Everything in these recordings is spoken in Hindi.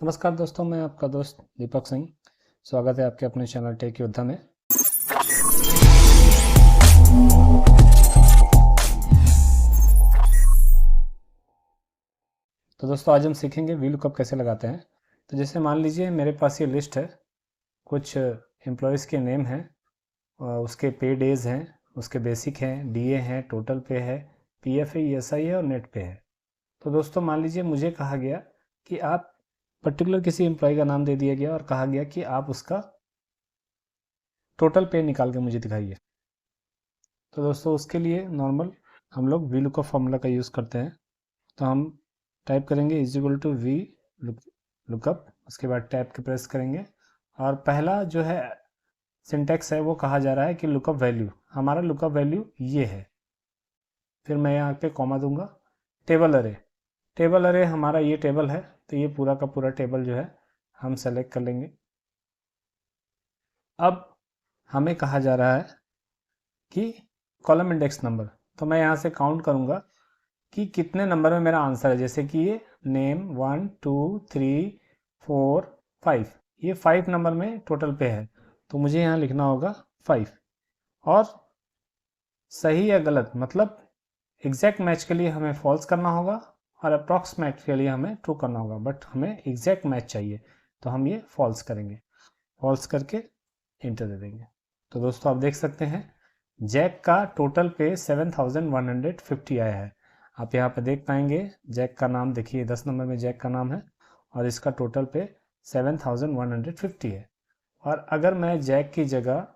नमस्कार दोस्तों, मैं आपका दोस्त दीपक सिंह। स्वागत है आपके अपने चैनल टेक योद्धा में। तो दोस्तों आज हम सीखेंगे वी लुकअप कैसे लगाते हैं। तो जैसे मान लीजिए मेरे पास ये लिस्ट है, कुछ एम्प्लॉयज़ के नेम हैं, उसके पे डेज हैं, उसके बेसिक हैं, डीए हैं, टोटल पे है, पीएफ है, ईएसआई है और नेट पे है। तो दोस्तों मान लीजिए मुझे कहा गया कि आप पर्टिकुलर किसी एम्प्लॉय का नाम दे दिया गया और कहा गया कि आप उसका टोटल पे निकाल के मुझे दिखाइए। तो दोस्तों उसके लिए नॉर्मल हम लोग वी लुकअप फार्मूला का यूज़ करते हैं। तो हम टाइप करेंगे is equal to VLOOKUP, उसके बाद टैब के प्रेस करेंगे और पहला जो है सिंटेक्स है वो कहा जा रहा है कि लुकअप वैल्यू, हमारा लुकअप वैल्यू ये है। फिर मैं यहाँ पे कॉमा दूंगा। टेबल अरे हमारा ये टेबल है, तो ये पूरा का पूरा टेबल जो है हम सेलेक्ट कर लेंगे। अब हमें कहा जा रहा है कि कॉलम इंडेक्स नंबर, तो मैं यहाँ से काउंट करूँगा कि कितने नंबर में मेरा आंसर है। जैसे कि ये नेम 1 2 3 4 5, ये 5 नंबर में टोटल पे है, तो मुझे यहाँ लिखना होगा 5। और सही या गलत मतलब एग्जैक्ट मैच के लिए हमें फॉल्स करना होगा और अप्रॉक्सीमेट के लिए हमें ट्रू करना होगा, बट हमें एग्जैक्ट मैच चाहिए तो हम ये फॉल्स करेंगे। फॉल्स करके इंटर दे देंगे। तो दोस्तों आप देख सकते हैं जैक का टोटल पे 7150 आया है। आप यहाँ पे देख पाएंगे जैक का नाम देखिए, 10 नंबर में जैक का नाम है और इसका टोटल पे 7150 है। और अगर मैं जैक की जगह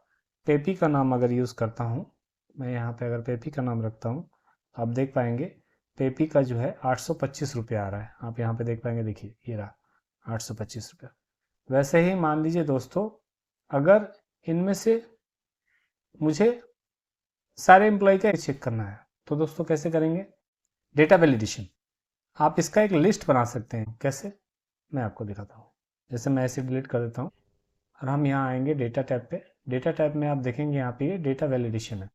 पेपी का नाम अगर यूज़ करता हूँ, मैं यहाँ पे अगर पेपी का नाम रखता हूँ, आप देख पाएंगे पेपी का जो है 825 रुपये आ रहा है। आप यहाँ पे देख पाएंगे, देखिए ये रहा 825 रुपये। वैसे ही मान लीजिए दोस्तों, अगर इनमें से मुझे सारे एम्प्लॉय का चेक करना है तो दोस्तों कैसे करेंगे? Data validation. आप इसका एक लिस्ट बना सकते हैं। कैसे, मैं आपको दिखाता हूँ। जैसे मैं ऐसे डिलीट कर देता हूँ और हम यहाँ आएंगे डेटा टैब पे। डेटा टैब में आप देखेंगे यहाँ पे ये डेटा वैलिडेशन है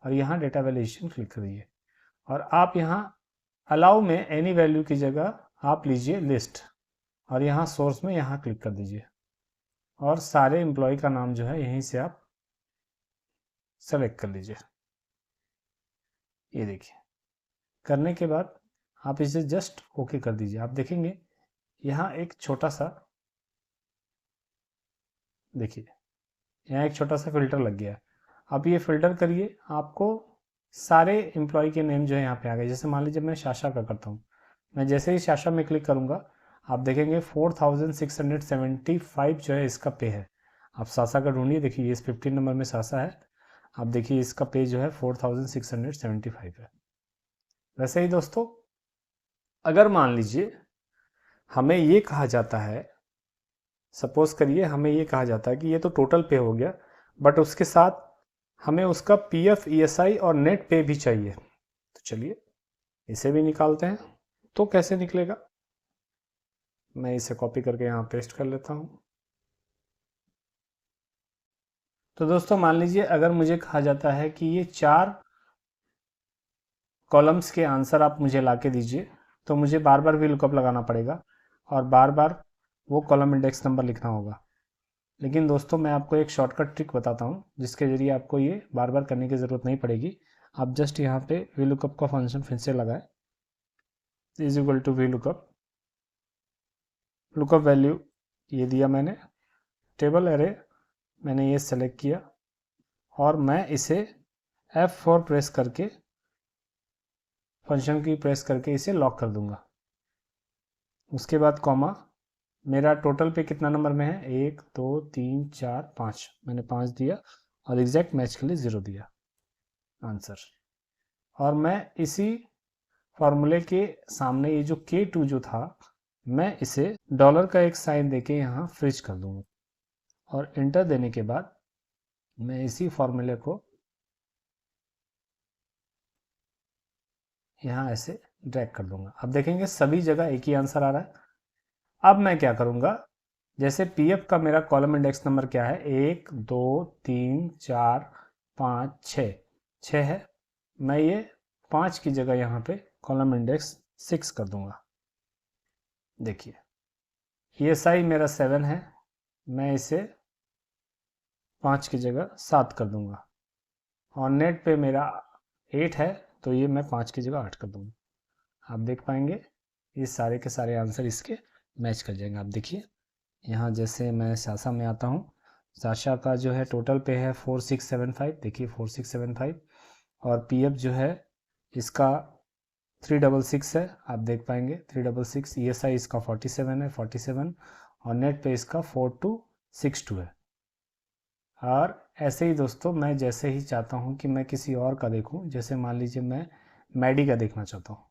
और यहाँ डेटा वैलिडेशन क्लिक करिए और आप यहाँ अलाउ में एनी वैल्यू की जगह आप लीजिए लिस्ट और यहाँ सोर्स में यहाँ क्लिक कर दीजिए और सारे एम्प्लॉय का नाम जो है यहीं से आप सेलेक्ट कर लीजिए। ये देखिए, करने के बाद आप इसे जस्ट ओके कर दीजिए। आप देखेंगे यहाँ एक छोटा सा, देखिए यहाँ एक छोटा सा फिल्टर लग गया। आप ये फिल्टर करिए, आपको सारे एम्प्लॉय के नेम जो है यहाँ पे आ गए। जैसे मान लीजिए मैं शाशा का करता हूँ, मैं जैसे ही शाशा में क्लिक करूँगा आप देखेंगे 4675 जो है इसका पे है। आप साशा का ढूंढिए, देखिए इस 15 नंबर में साशा है। आप देखिए इसका पे जो है 4675 है। वैसे ही दोस्तों, अगर मान लीजिए हमें ये कहा जाता है, सपोज करिए हमें ये कहा जाता है कि ये तो टोटल पे हो गया, बट उसके साथ हमें उसका पीएफ, ईएसआई और नेट पे भी चाहिए। तो चलिए इसे भी निकालते हैं। तो कैसे निकलेगा, मैं इसे कॉपी करके यहाँ पेस्ट कर लेता हूँ। तो दोस्तों मान लीजिए अगर मुझे कहा जाता है कि ये 4 कॉलम्स के आंसर आप मुझे ला के दीजिए, तो मुझे बार बार भी लुकअप लगाना पड़ेगा और बार बार वो कॉलम इंडेक्स नंबर लिखना होगा। लेकिन दोस्तों मैं आपको एक शॉर्टकट ट्रिक बताता हूँ जिसके ज़रिए आपको ये बार बार करने की ज़रूरत नहीं पड़ेगी। आप जस्ट यहाँ पे वी लुकअप का फंक्शन फिर से लगाएं, is equal to VLOOKUP, lookup value ये दिया मैंने, टेबल एरे मैंने ये सेलेक्ट किया और मैं इसे F4 प्रेस करके, फंक्शन की प्रेस करके इसे लॉक कर दूंगा। उसके बाद कॉमा, मेरा टोटल पे कितना नंबर में है, 1 2 3 4 5, मैंने 5 दिया और एग्जैक्ट मैच के लिए 0 दिया आंसर। और मैं इसी फॉर्मूले के सामने ये जो K2 जो था, मैं इसे डॉलर का एक साइन देके यहाँ फ्रीज कर दूंगा और इंटर देने के बाद मैं इसी फॉर्मूले को यहाँ ऐसे ड्रैग कर दूंगा। अब देखेंगे सभी जगह एक ही आंसर आ रहा है। अब मैं क्या करूँगा, जैसे पीएफ का मेरा कॉलम इंडेक्स नंबर क्या है, 1 2 3 4 5 6 है। मैं ये 5 की जगह यहाँ पे कॉलम इंडेक्स 6 कर दूंगा। देखिए ESI मेरा 7 है, मैं इसे 5 की जगह 7 कर दूंगा। और नेट पे मेरा 8 है, तो ये मैं 5 की जगह 8 कर दूंगा। आप देख पाएंगे ये सारे के सारे आंसर इसके मैच कर जाएंगे। आप देखिए यहाँ जैसे मैं साशा में आता हूँ, साशा का जो है टोटल पे है 4675, देखिए 4675। और PF जो है इसका 366 है, आप देख पाएंगे 366। ESI इसका 47 है, 47। और नेट पे इसका 4262 है। और ऐसे ही दोस्तों मैं जैसे ही चाहता हूँ कि मैं किसी और का देखूँ, जैसे मान लीजिए मैं मैडी का देखना चाहता हूँ,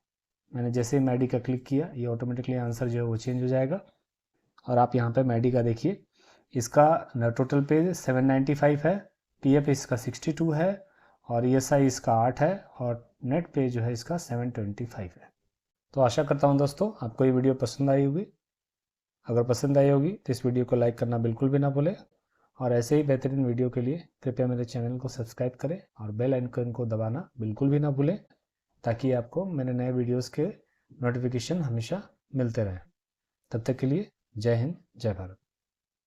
मैंने जैसे ही मैडी का क्लिक किया ये ऑटोमेटिकली आंसर जो है वो चेंज हो जाएगा। और आप यहाँ पे मैडी का देखिए, इसका टोटल पे 795 है, PF इसका 62 है, और ESI इसका 8 है, और नेट पे जो है इसका 725 है। तो आशा करता हूँ दोस्तों आपको ये वीडियो पसंद आई होगी। अगर पसंद आई होगी तो इस वीडियो को लाइक करना बिल्कुल भी ना भूलें, और ऐसे ही बेहतरीन वीडियो के लिए कृपया मेरे चैनल को सब्सक्राइब करें और बेल आइकन को दबाना बिल्कुल भी ना भूलें, ताकि आपको मेरे नए वीडियोस के नोटिफिकेशन हमेशा मिलते रहें। तब तक के लिए जय हिंद, जय भारत।